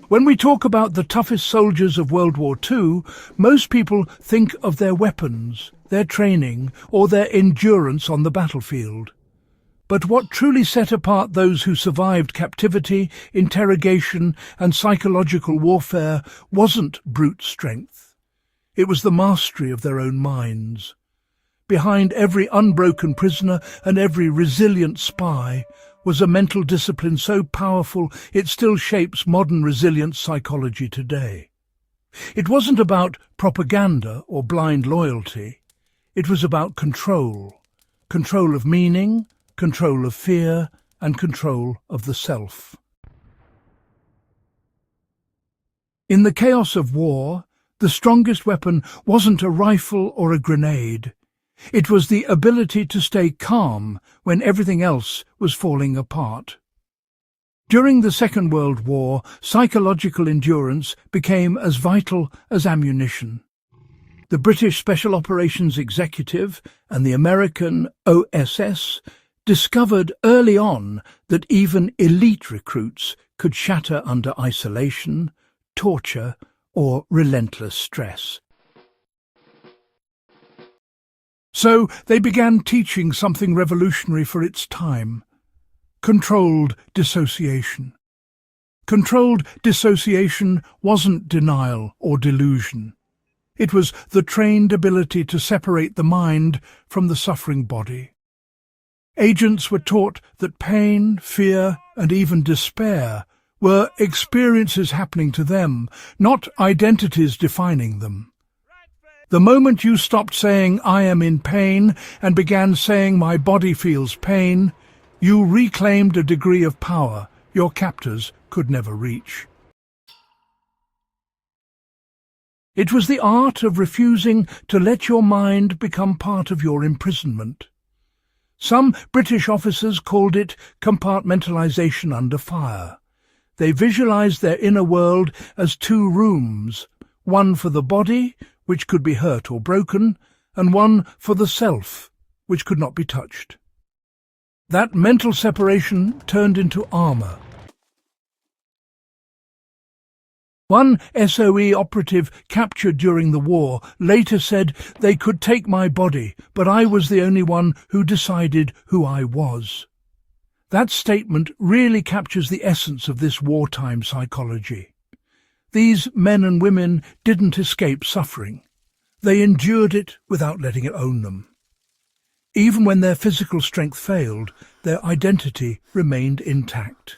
When we talk about the toughest soldiers of World War II, most people think of their weapons, their training, or their endurance on the battlefield. But what truly set apart those who survived captivity, interrogation, and psychological warfare wasn't brute strength. It was the mastery of their own minds. Behind every unbroken prisoner and every resilient spy was a mental discipline so powerful it still shapes modern resilience psychology today. It wasn't about propaganda or blind loyalty. It was about control. Control of meaning, control of fear, and control of the self. In the chaos of war, the strongest weapon wasn't a rifle or a grenade. It was the ability to stay calm when everything else was falling apart. During the Second World War, psychological endurance became as vital as ammunition. The British Special Operations Executive and the American OSS discovered early on that even elite recruits could shatter under isolation, torture, or relentless stress. So they began teaching something revolutionary for its time: controlled dissociation. Controlled dissociation wasn't denial or delusion. It was the trained ability to separate the mind from the suffering body. Agents were taught that pain, fear, and even despair were experiences happening to them, not identities defining them. The moment you stopped saying, "I am in pain," and began saying, "My body feels pain," you reclaimed a degree of power your captors could never reach. It was the art of refusing to let your mind become part of your imprisonment. Some British officers called it compartmentalization under fire. They visualized their inner world as two rooms, one for the body, which could be hurt or broken, and one for the self, which could not be touched. That mental separation turned into armor. One SOE operative captured during the war later said, "They could take my body, but I was the only one who decided who I was." That statement really captures the essence of this wartime psychology. These men and women didn't escape suffering. They endured it without letting it own them. Even when their physical strength failed, their identity remained intact.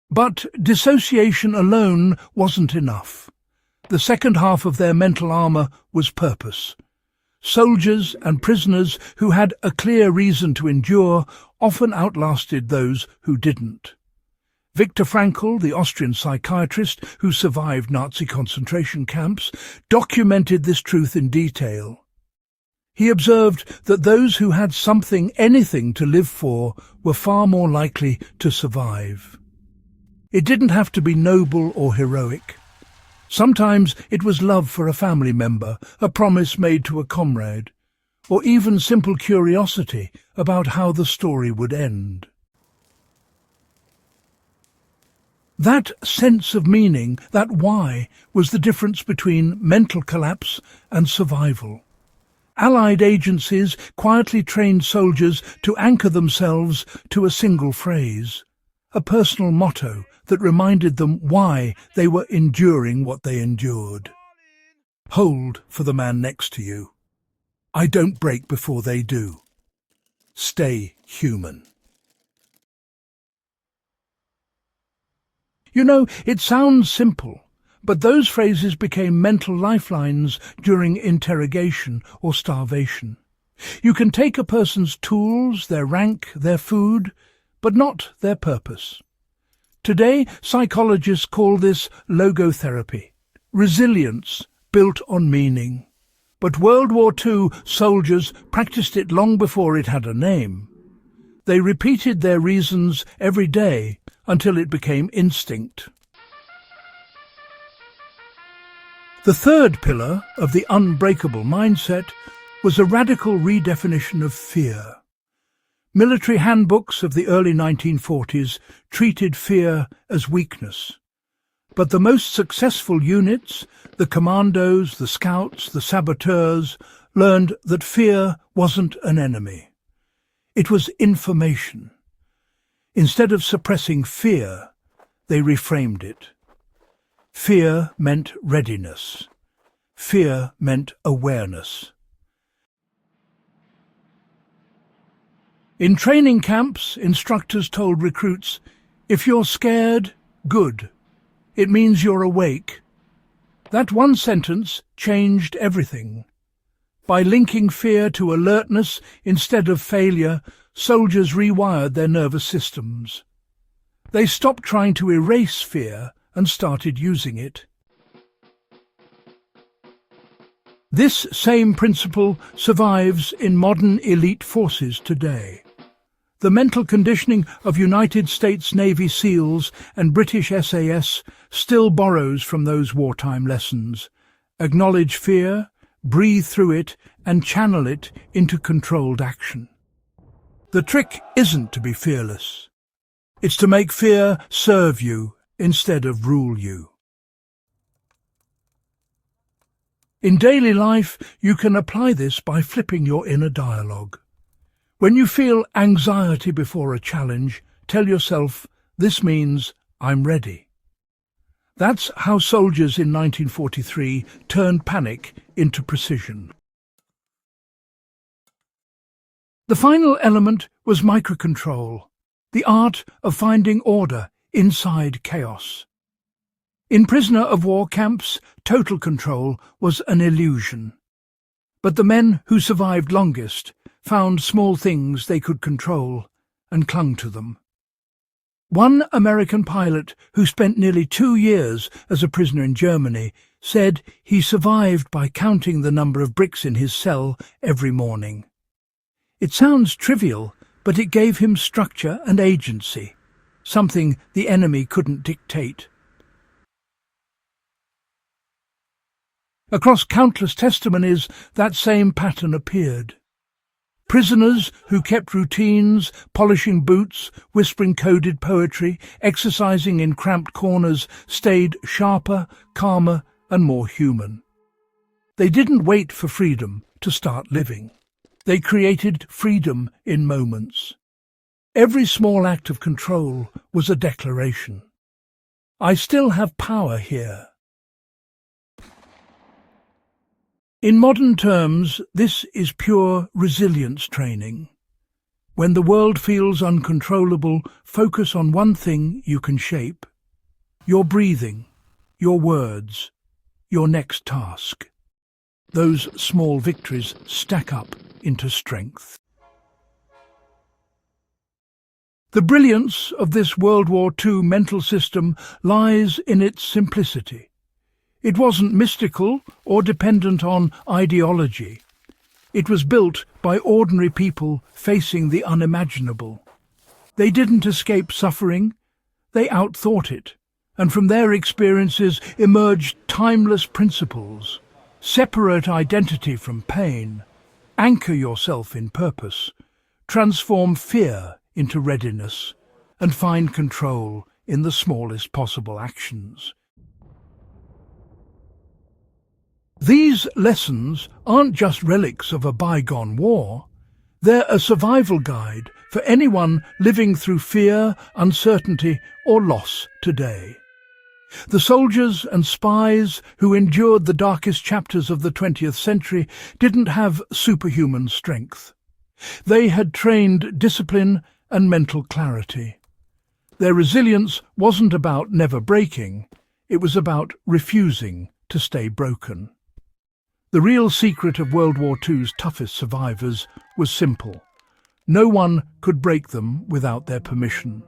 But dissociation alone wasn't enough. The second half of their mental armor was purpose. Soldiers and prisoners who had a clear reason to endure often outlasted those who didn't. Viktor Frankl, the Austrian psychiatrist who survived Nazi concentration camps, documented this truth in detail. He observed that those who had something, anything to live for, were far more likely to survive. It didn't have to be noble or heroic. Sometimes it was love for a family member, a promise made to a comrade, or even simple curiosity about how the story would end. That sense of meaning, that why, was the difference between mental collapse and survival. Allied agencies quietly trained soldiers to anchor themselves to a single phrase, a personal motto that reminded them why they were enduring what they endured. Hold for the man next to you. I don't break before they do. Stay human. You know, it sounds simple, but those phrases became mental lifelines during interrogation or starvation. You can take a person's tools, their rank, their food, but not their purpose. Today, psychologists call this logotherapy, resilience built on meaning. But World War II soldiers practiced it long before it had a name. They repeated their reasons every day until it became instinct. The third pillar of the unbreakable mindset was a radical redefinition of fear. Military handbooks of the early 1940s treated fear as weakness. But the most successful units, the commandos, the scouts, the saboteurs, learned that fear wasn't an enemy. It was information. Instead of suppressing fear, they reframed it. Fear meant readiness. Fear meant awareness. In training camps, instructors told recruits, "If you're scared, good. It means you're awake." That one sentence changed everything. By linking fear to alertness instead of failure, soldiers rewired their nervous systems. They stopped trying to erase fear and started using it. This same principle survives in modern elite forces today. The mental conditioning of United States Navy SEALs and British SAS still borrows from those wartime lessons. Acknowledge fear, breathe through it, and channel it into controlled action. The trick isn't to be fearless. It's to make fear serve you instead of rule you. In daily life, you can apply this by flipping your inner dialogue. When you feel anxiety before a challenge, tell yourself, "This means I'm ready." That's how soldiers in 1943 turned panic into precision. The final element was microcontrol, the art of finding order inside chaos. In prisoner of war camps, total control was an illusion. But the men who survived longest found small things they could control and clung to them. One American pilot who spent nearly 2 years as a prisoner in Germany said he survived by counting the number of bricks in his cell every morning. It sounds trivial, but it gave him structure and agency, something the enemy couldn't dictate. Across countless testimonies, that same pattern appeared. Prisoners who kept routines, polishing boots, whispering coded poetry, exercising in cramped corners, stayed sharper, calmer, and more human. They didn't wait for freedom to start living. They created freedom in moments. Every small act of control was a declaration. I still have power here. In modern terms, this is pure resilience training. When the world feels uncontrollable, focus on one thing you can shape: your breathing, your words, your next task. Those small victories stack up into strength. The brilliance of this World War II mental system lies in its simplicity. It wasn't mystical or dependent on ideology. It was built by ordinary people facing the unimaginable. They didn't escape suffering, they outthought it, and from their experiences emerged timeless principles. Separate identity from pain, anchor yourself in purpose, transform fear into readiness, and find control in the smallest possible actions. These lessons aren't just relics of a bygone war. They're a survival guide for anyone living through fear, uncertainty, or loss today. The soldiers and spies who endured the darkest chapters of the 20th century didn't have superhuman strength. They had trained discipline and mental clarity. Their resilience wasn't about never breaking, it was about refusing to stay broken. The real secret of World War II's toughest survivors was simple. No one could break them without their permission.